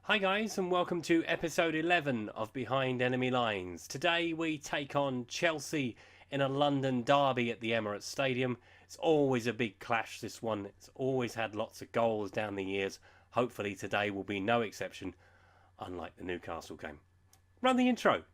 Hi guys, and welcome to episode 11 of Behind Enemy Lines. Today we take on Chelsea in a London derby at the Emirates Stadium. It's always a big clash, this one. It's always had lots of goals down the years. Hopefully today will be no exception, unlike the Newcastle game. Run the intro.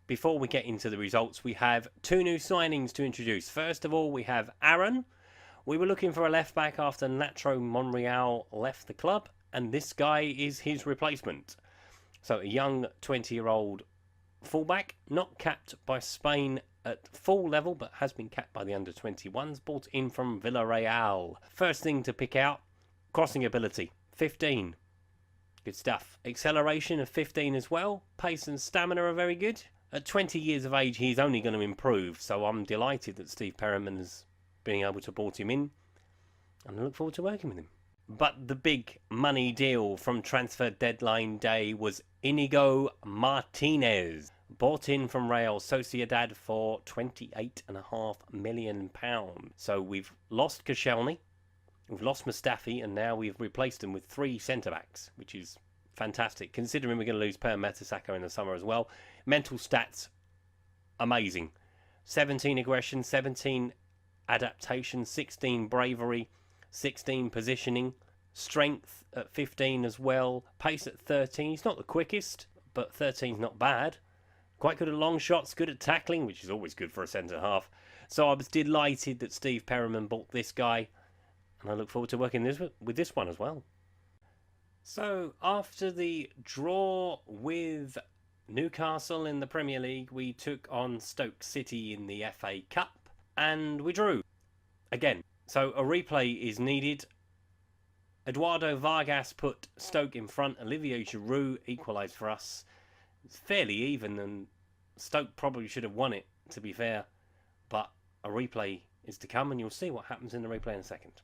Before we get into the results, we have two new signings to introduce. First of all, we have Aaron. We were looking for a left back after Nacho Monreal left the club, and this guy is his replacement. So a young 20-year-old fullback, not capped by Spain at full level, but has been capped by the under-21s, brought in from Villarreal. First thing to pick out, crossing ability, 15. Good stuff. Acceleration of 15 as well. Pace and stamina are very good. At 20 years of age, he's only going to improve, so I'm delighted that Steve Perryman is being able to brought him in, and I look forward to working with him. But the big money deal from transfer deadline day was Inigo Martinez, bought in from Real Sociedad for £28.5 million. So we've lost Koscielny, we've lost Mustafi, and now we've replaced him with three centre-backs, which is fantastic, considering we're going to lose Per Mertesacker in the summer as well. Mental stats, amazing. 17 aggression, 17 adaptation, 16 bravery, 16 positioning, strength at 15 as well, pace at 13. He's not the quickest, but 13's not bad. Quite good at long shots, good at tackling, which is always good for a centre-half. So I was delighted that Steve Perryman bought this guy, and I look forward to working with this one as well. So, after the draw with Newcastle in the Premier League, we took on Stoke City in the FA Cup, and we drew again. So, a replay is needed. Eduardo Vargas put Stoke in front. Olivier Giroud equalised for us. It's fairly even, and Stoke probably should have won it, to be fair. But a replay is to come, and you'll see what happens in the replay in a second.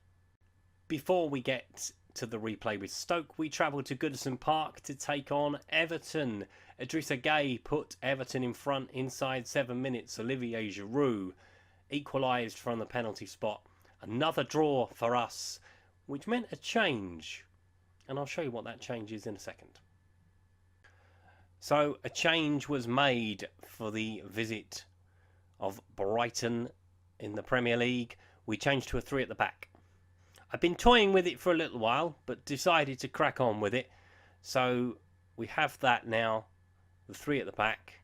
Before we get to the replay with Stoke, we travelled to Goodison Park to take on Everton. Idrissa Gueye put Everton in front inside 7 minutes. Olivier Giroud equalised from the penalty spot. Another draw for us, which meant a change, and I'll show you what that change is in a second. So a change was made for the visit of Brighton in the Premier League. We changed to a 3 at the back. I've been toying with it for a little while, but decided to crack on with it. So we have that now, the 3 at the back,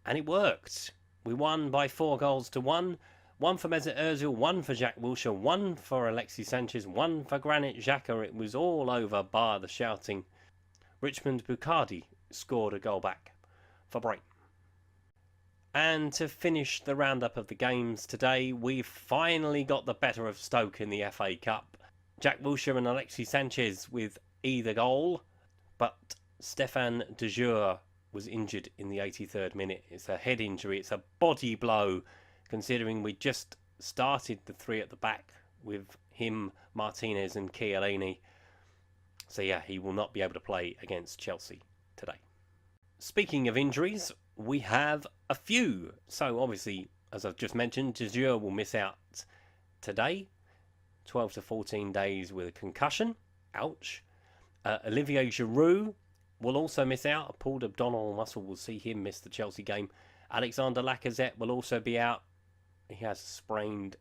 and it worked. We won by 4-1. 1 for Mesut Ozil, 1 for Jack Wilshere, 1 for Alexis Sanchez, 1 for Granit Xhaka. It was all over bar the shouting. Richmond Bukardi scored a goal back for Brighton. And to finish the roundup of the games today, we've finally got the better of Stoke in the FA Cup. Jack Wilshere and Alexis Sanchez with either goal, but Stefan de Jure was injured in the 83rd minute. It's a head injury, it's a body blow, considering we just started the 3 at the back with him, Martinez and Chiellini. So yeah, he will not be able to play against Chelsea today. Speaking of injuries, we have a few. So obviously, as I've just mentioned, de Jure will miss out today. 12 to 14 days with a concussion. Ouch. Olivier Giroud will also miss out. A pulled abdominal muscle will see him miss the Chelsea game. Alexander Lacazette will also be out. He has a sprained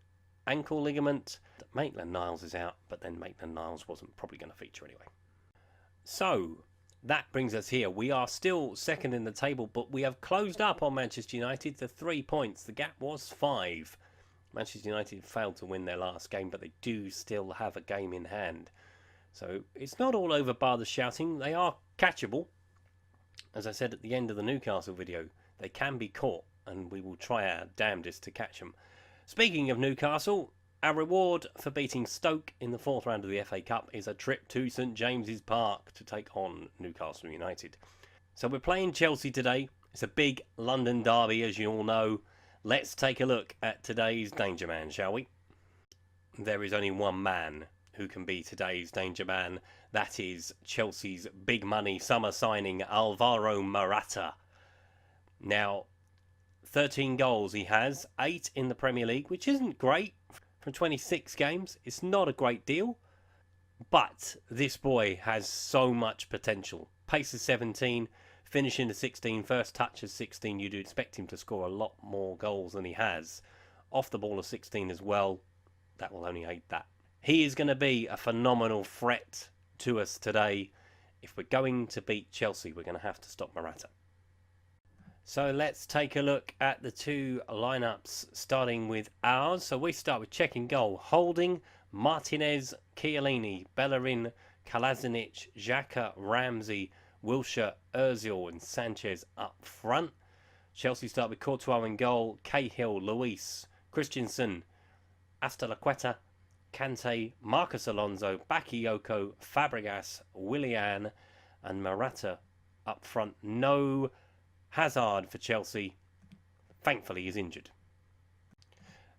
ankle ligament. Maitland-Niles is out, but then Maitland-Niles wasn't probably going to feature anyway. So, that brings us here. We are still second in the table, but we have closed up on Manchester United to 3 points. The gap was 5. Manchester United failed to win their last game, but they do still have a game in hand. So it's not all over bar the shouting. They are catchable. As I said at the end of the Newcastle video, they can be caught, and we will try our damnedest to catch them. Speaking of Newcastle, our reward for beating Stoke in the 4th round of the FA Cup is a trip to St James's Park to take on Newcastle United. So we're playing Chelsea today. It's a big London derby, as you all know. Let's take a look at today's Danger Man, shall we? there is only one man who can be today's danger man. That is Chelsea's big money summer signing, Alvaro Morata. Now, 13 goals he has, 8 in the Premier League, which isn't great from 26 games. It's not a great deal, but this boy has so much potential. Pace is 17, finishing to 16, first touch is 16. You'd expect him to score a lot more goals than he has. Off the ball of 16 as well. That will only aid that. He is going to be a phenomenal threat to us today. If we're going to beat Chelsea, we're going to have to stop Morata. So let's take a look at the two lineups, starting with ours. So we start with check in goal. Holding, Martinez, Chiellini, Bellerin, Kalazinic, Xhaka, Ramsey, Wilshere, Ozil and Sanchez up front. Chelsea start with Courtois in goal, Cahill, Luis, Christensen, Azpilicueta, Kante, Marcos Alonso, Bakayoko, Fabregas, Willian and Morata up front. No Hazard for Chelsea. Thankfully he's injured.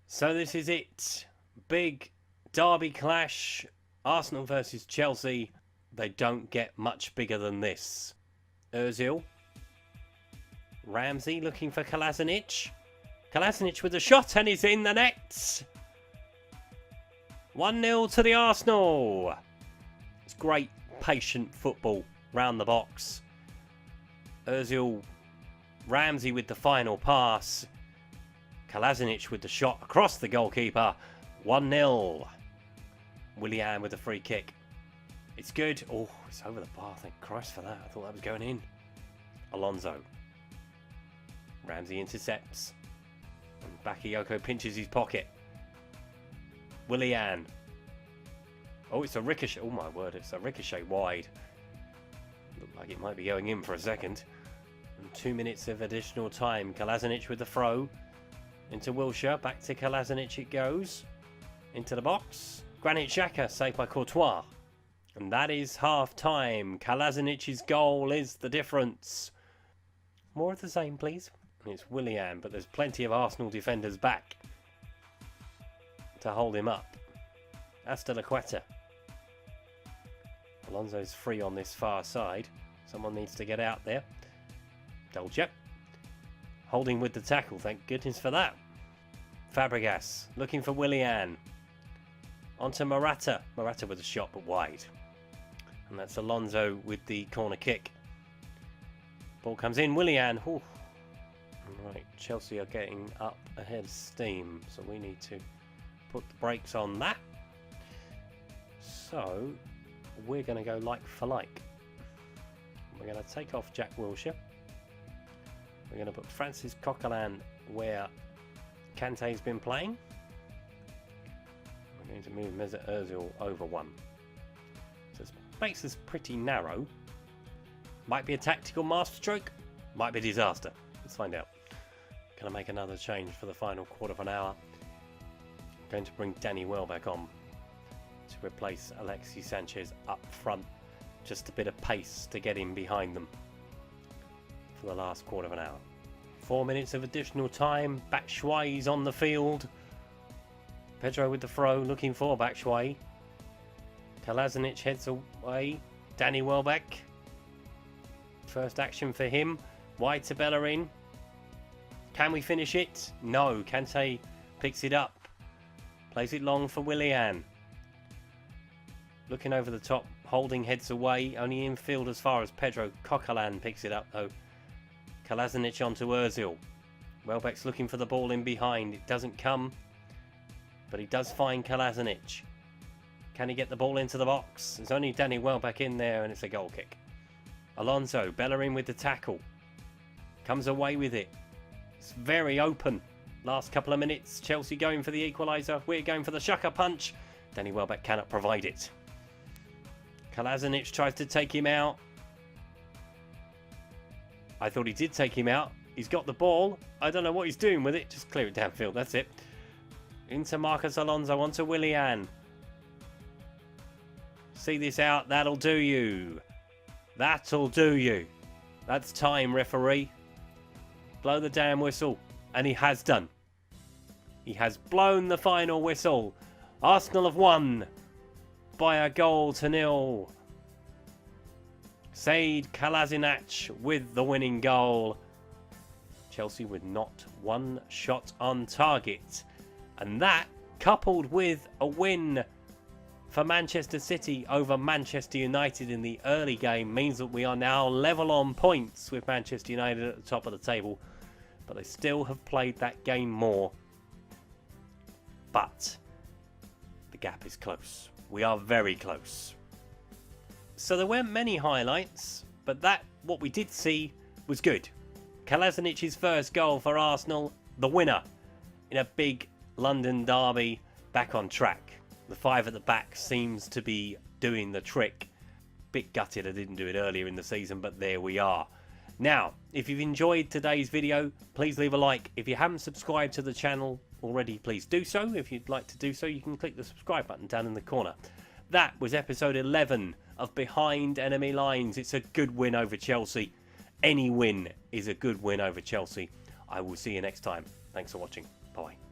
So this is it. Big derby clash. Arsenal versus Chelsea. They don't get much bigger than this. Ozil. Ramsey looking for Kalazinic. Kalazinic with a shot and he's in the net. 1-0 to the Arsenal. It's great, patient football round the box. Ozil, Ramsey with the final pass. Kalazinic with the shot across the goalkeeper. 1-0. Willian with the free kick. It's good. Oh, it's over the bar. Thank Christ for that. I thought that was going in. Alonso. Ramsey intercepts. And Bakayoko pinches his pocket. Willian. Oh, it's a ricochet. Oh my word, it's a ricochet wide. Looked like it might be going in for a second. And 2 minutes of additional time. Kalazinic with the throw. Into Wilshere. Back to Kalazinic it goes. Into the box. Granit Xhaka saved by Courtois. And that is half time. Kalazinic's goal is the difference. More of the same, please. And it's Willian, but there's plenty of Arsenal defenders back to hold him up. Azpilicueta. Alonso's free on this far side. Someone needs to get out there. Dolce. Holding with the tackle, thank goodness for that. Fabregas looking for Willian. Onto Morata. Morata with a shot but wide. And that's Alonso with the corner kick. Ball comes in. Willian. Ooh. Right, Chelsea are getting up ahead of steam, so we need to put the brakes on that. So we're going to go like for like. We're going to take off Jack Wilshere. We're going to put Francis Coquelin where Kante's been playing. We're going to move Mesut Ozil over one. So this makes us pretty narrow. Might be a tactical masterstroke. Might be a disaster. Let's find out. Going to make another change for the final quarter of an hour. Going to bring Danny Welbeck on to replace Alexis Sanchez up front. Just a bit of pace to get him behind them for the last quarter of an hour. 4 minutes of additional time. Batshuayi's on the field. Pedro with the throw, looking for Batshuayi. Kalazinic heads away. Danny Welbeck. First action for him. Wide to Bellerin. Can we finish it? No. Kante picks it up. Plays it long for Willian. Looking over the top. Holding heads away. Only infield as far as Pedro. Coquelin picks it up though. Kalazinic onto Ozil. Welbeck's looking for the ball in behind. It doesn't come. But he does find Kalazinic. Can he get the ball into the box? There's only Danny Welbeck in there and it's a goal kick. Alonso. Bellerin with the tackle. Comes away with it. It's very open. Last couple of minutes. Chelsea going for the equaliser. We're going for the shucker punch. Danny Welbeck cannot provide it. Kalazinic tries to take him out. I thought he did take him out. He's got the ball. I don't know what he's doing with it. Just clear it downfield. That's it. Into Marcos Alonso. Onto Willian. See this out. That'll do you. That'll do you. That's time, referee. Blow the damn whistle. And he has done. He has blown the final whistle. Arsenal have won by a goal to nil. Said Kolasinac with the winning goal. Chelsea with not one shot on target. And that, coupled with a win for Manchester City over Manchester United in the early game, means that we are now level on points with Manchester United at the top of the table. But they still have played that game more. But the gap is close. We are very close. So there weren't many highlights, but what we did see was good. Kolasinac's first goal for Arsenal, the winner in a big London derby, back on track. The five at the back seems to be doing the trick. Bit gutted I didn't do it earlier in the season, but there we are. Now, if you've enjoyed today's video, please leave a like. If you haven't subscribed to the channel already, please do so. If you'd like to do so, you can click the subscribe button down in the corner. That was episode 11 of Behind Enemy Lines. It's a good win over Chelsea. Any win is a good win over Chelsea. I will see you next time. Thanks for watching. Bye.